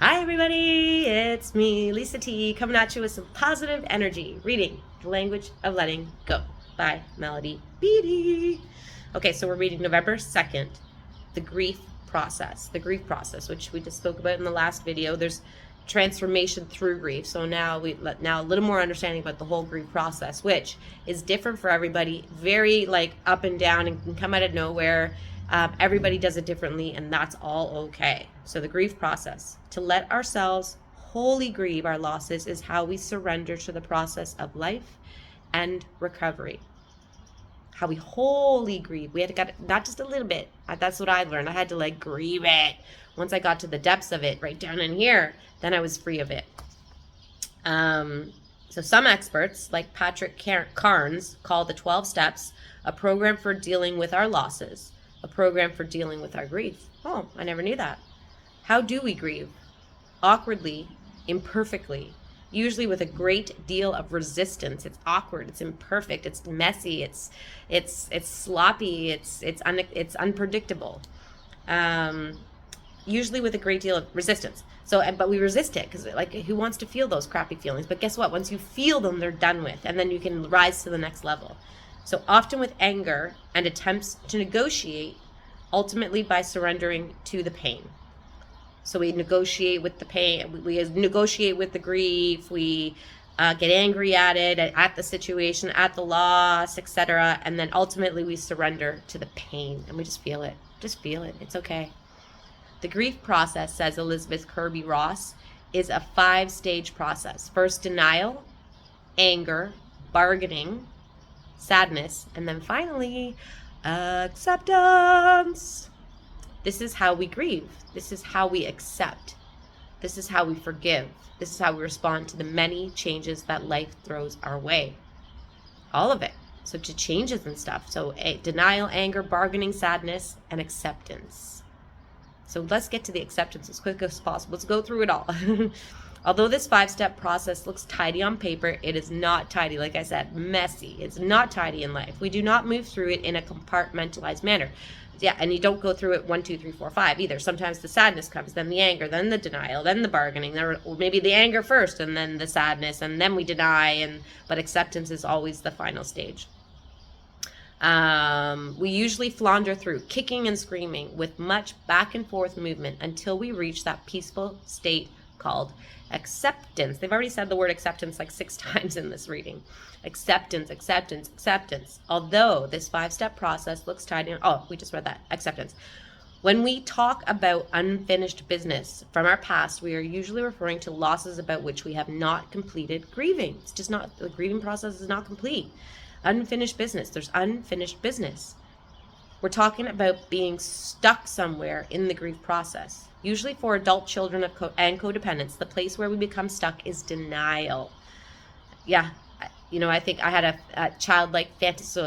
Hi everybody, it's me, LisaT, coming at you with some positive energy, reading The Language of Letting Go by Melody Beattie. Okay, so we're reading November 2nd, the grief process, which we just spoke about in the last video. There's transformation through grief. So now a little more understanding about the whole grief process, which is different for everybody, very like up and down and can come out of nowhere. Everybody does it differently, and that's all okay. So the grief process, to let ourselves wholly grieve our losses, is how we surrender to the process of life and recovery. How we wholly grieve. We had to get not just a little bit. That's what I learned. I had to like grieve it. Once I got to the depths of it, right down in here, then I was free of it. So some experts, like Patrick Carnes, call the 12 steps a program for dealing with our losses, a program for dealing with our grief. Oh, I never knew that. How do we grieve? Awkwardly, imperfectly, usually with a great deal of resistance. It's awkward, it's imperfect, it's messy, it's sloppy, it's unpredictable. Usually with a great deal of resistance. So, but we resist it because, like, who wants to feel those crappy feelings? But guess what? Once you feel them, they're done with, and then you can rise to the next level. So often with anger and attempts to negotiate, ultimately by surrendering to the pain. So we negotiate with the pain, we negotiate with the grief, we get angry at it, at the situation, at the loss, etc. And then ultimately we surrender to the pain and we just feel it. Just feel it. It's okay. The grief process, says Elizabeth Kirby Ross, is a 5-stage process. First, denial, anger, bargaining, sadness, and then finally, acceptance. This is how we grieve. This is how we accept. This is how we forgive. This is how we respond to the many changes that life throws our way. All of it. So to changes and stuff. So denial, anger, bargaining, sadness, and acceptance. So let's get to the acceptance as quick as possible. Let's go through it all. Although this 5-step process looks tidy on paper, it is not tidy. Like I said, messy. It's not tidy in life. We do not move through it in a compartmentalized manner. Yeah, and you don't go through it 1, 2, 3, 4, 5 either. Sometimes the sadness comes, then the anger, then the denial, then the bargaining, or maybe the anger first, and then the sadness, and then we deny. But acceptance is always the final stage. We usually flounder through, kicking and screaming, with much back and forth movement until we reach that peaceful state called acceptance. They've already said the word acceptance like 6 times in this reading. Acceptance, acceptance, acceptance. Although this 5-step process looks tidy. Oh, we just read that. Acceptance. When we talk about unfinished business from our past, we are usually referring to losses about which we have not completed grieving. It's just not, the grieving process is not complete. Unfinished business. There's unfinished business. We're talking about being stuck somewhere in the grief process. Usually for adult children and codependents, the place where we become stuck is denial. Yeah, I think I had a childlike fantasy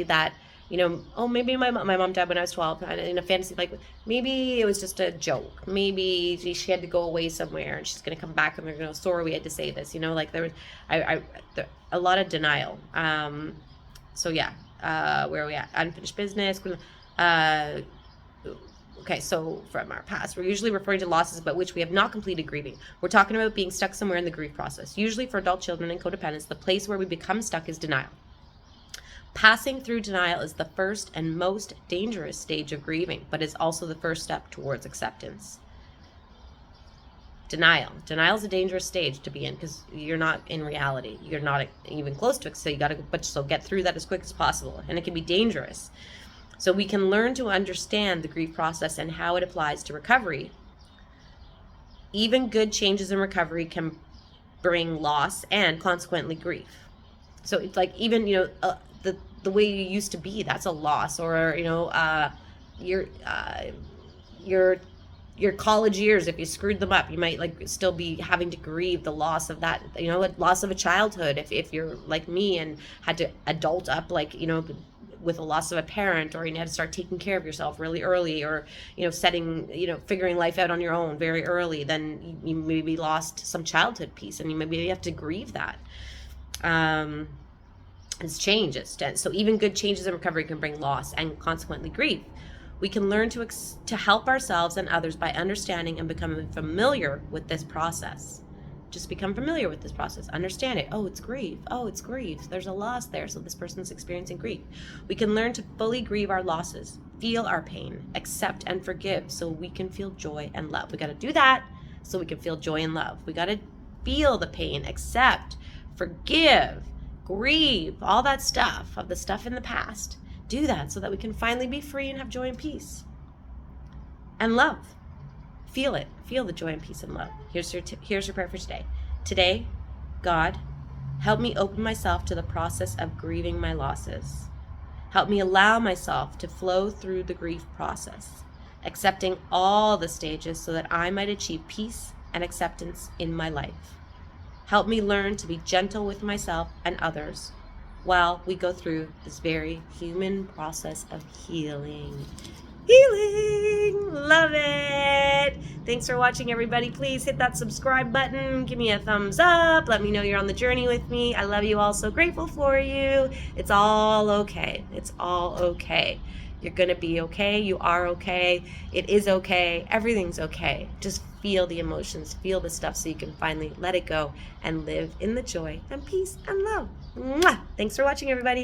that, oh, maybe my mom died when I was 12, and in a fantasy, like, maybe it was just a joke. Maybe she had to go away somewhere, and she's going to come back, and we're going to, sorry, we had to say this, like there was, a lot of denial. So yeah, where are we at? Unfinished business. Okay, so from our past, we're usually referring to losses about which we have not completed grieving. We're talking about being stuck somewhere in the grief process. Usually for adult children and codependents, the place where we become stuck is denial. Passing through denial is the first and most dangerous stage of grieving, but is also the first step towards acceptance. Denial. Denial is a dangerous stage to be in because you're not in reality. You're not even close to it, so you got to get through that as quick as possible, and it can be dangerous. So we can learn to understand the grief process and how it applies to recovery. Even good changes in recovery can bring loss and consequently grief. So it's like, even, the way you used to be, that's a loss. Or, your college years, if you screwed them up, you might still be having to grieve the loss of that, loss of a childhood. If you're like me and had to adult up, with a loss of a parent, or you had to start taking care of yourself really early, or figuring life out on your own very early, then you maybe lost some childhood piece, and you maybe have to grieve that. It's changes. So even good changes in recovery can bring loss and consequently grief. We can learn to help ourselves and others by understanding and becoming familiar with this process. Just become familiar with this process. Understand it. Oh, it's grief. Oh, it's grief. There's a loss there, so this person's experiencing grief. We can learn to fully grieve our losses, feel our pain, accept and forgive so we can feel joy and love. We got to do that so we can feel joy and love. We got to feel the pain, accept, forgive, grieve, all that stuff of the stuff in the past. Do that so that we can finally be free and have joy and peace. And love. Feel it. Feel the joy and peace and love. Here's your prayer for today. Today, God, help me open myself to the process of grieving my losses. Help me allow myself to flow through the grief process, accepting all the stages so that I might achieve peace and acceptance in my life. Help me learn to be gentle with myself and others while we go through this very human process of healing. Healing! Love it! Thanks for watching, everybody. Please hit that subscribe button. Give me a thumbs up. Let me know you're on the journey with me. I love you all. So grateful for you. It's all okay. It's all okay. You're going to be okay. You are okay. It is okay. Everything's okay. Just feel the emotions. Feel the stuff so you can finally let it go and live in the joy and peace and love. Mwah! Thanks for watching, everybody.